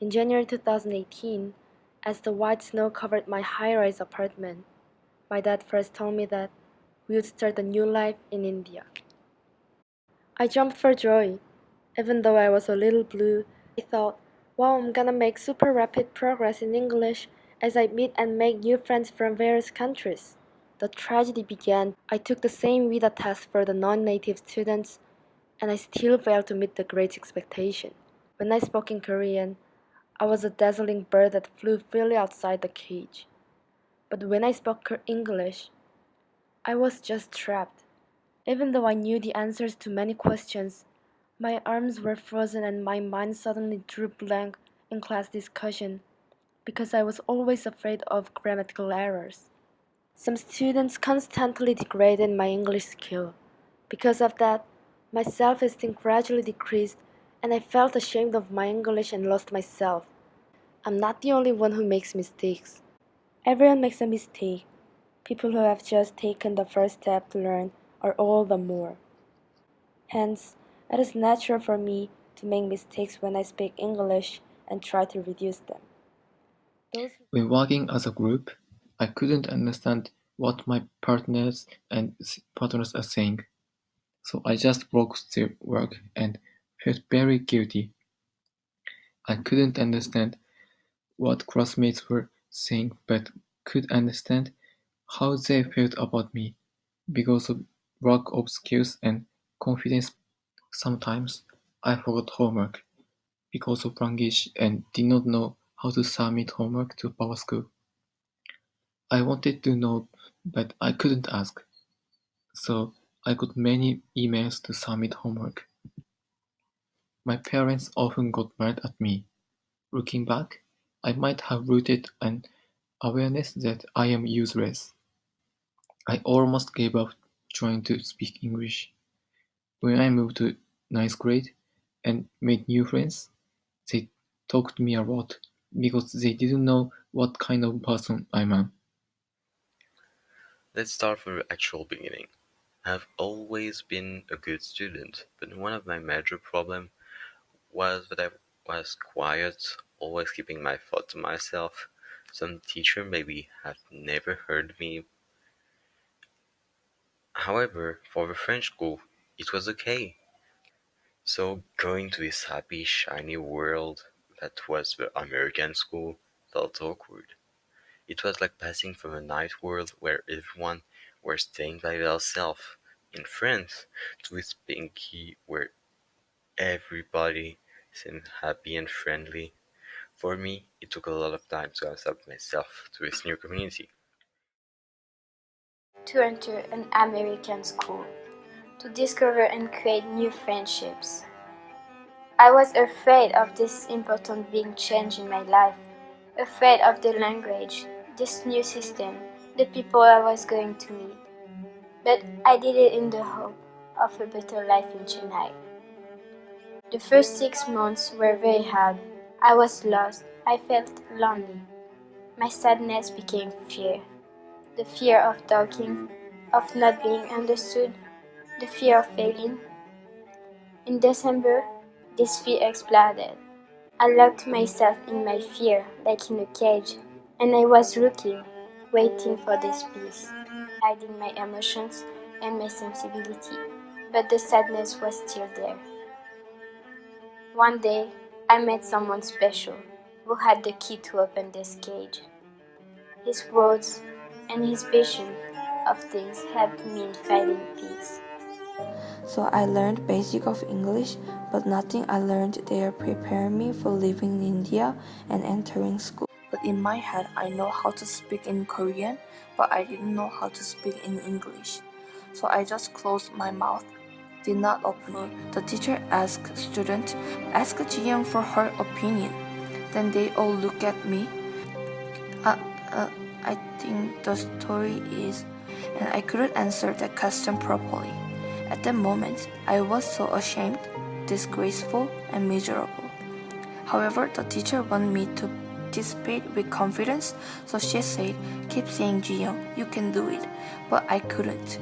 In January 2018, as the white snow covered my high-rise apartment, my dad first told me that we would start a new life in India. I jumped for joy. Even though I was a little blue, I thought, wow, I'm gonna make super rapid progress in English as I meet and make new friends from various countries. The tragedy began. I took the same Vita test for the non-native students, and I still failed to meet the great expectation. When I spoke in Korean, I was a dazzling bird that flew freely outside the cage. But when I spoke English, I was just trapped. Even though I knew the answers to many questions, my arms were frozen and my mind suddenly drew blank in class discussion because I was always afraid of grammatical errors. Some students constantly degraded my English skill. Because of that, my self-esteem gradually decreased and I felt ashamed of my English and lost myself. I'm not the only one who makes mistakes. Everyone makes a mistake. People who have just taken the first step to learn are all the more. Hence, it is natural for me to make mistakes when I speak English and try to reduce them. When working as a group, I couldn't understand what my partners are saying, so I just broke their work and felt very guilty. I couldn't understand what classmates were saying but could understand how they felt about me. Because of lack of skills and confidence, sometimes I forgot homework because of language and did not know how to submit homework to our school. I wanted to know, but I couldn't ask, so I got many emails to submit homework. My parents often got mad at me. Looking back, I might have rooted an awareness that I am useless. I almost gave up trying to speak English. When I moved to ninth grade and made new friends, they talked to me a lot because they didn't know what kind of person I am. Let's start from the actual beginning. I've always been a good student, but one of my major problems was that I was quiet, always keeping my thoughts to myself. Some teacher maybe have never heard me. However, for the French school, it was okay. So going to this happy, shiny world that was the American school felt awkward. It was like passing from a night world where everyone were staying by themselves in France to this pinky where everybody seemed happy and friendly. For me, it took a lot of time to accept myself to this new community. To enter an American school, to discover and create new friendships. I was afraid of this important big change in my life, afraid of the language, this new system, the people I was going to meet. But I did it in the hope of a better life in Chennai. The first 6 months were very hard. I was lost. I felt lonely. My sadness became fear. The fear of talking, of not being understood, the fear of failing. In December, this fear exploded. I locked myself in my fear like in a cage, and I was looking, waiting for this peace, hiding my emotions and my sensibility, but the sadness was still there. One day, I met someone special who had the key to open this cage. His words and his vision of things helped me in finding peace. So I learned basic of English, but nothing I learned there prepared me for living in India and entering school. But in my head, I know how to speak in Korean, but I didn't know how to speak in English. So I just closed my mouth, did not open it. The teacher asked students, ask Jiyoung for her opinion. Then they all look at me. Uh, I think the story is, and I couldn't answer that question properly. At that moment, I was so ashamed, disgraceful, and miserable. However, the teacher wanted me to participate with confidence, so she said, keep saying Jiyoung, you can do it, but I couldn't.